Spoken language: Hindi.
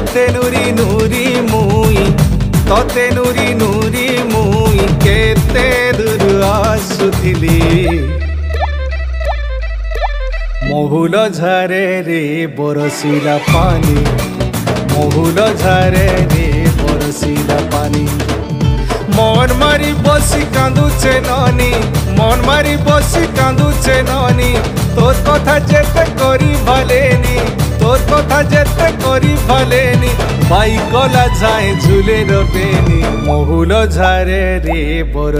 तोते नूरी नूरी मुई तोते नूरी नूरी मुई केते दूर आसुथिली महुल झारे रे बरसिला पानी महुल झारे रे बरसिला पानी मन मारी बसी कांदुचे नानी मन मारी बसी कांदुचे नानी तोर कथा जेते करी भालेनी तोर कथा जेते करी भालेनी बाई कला जाए झूले रबेनी महुल झारे रे बर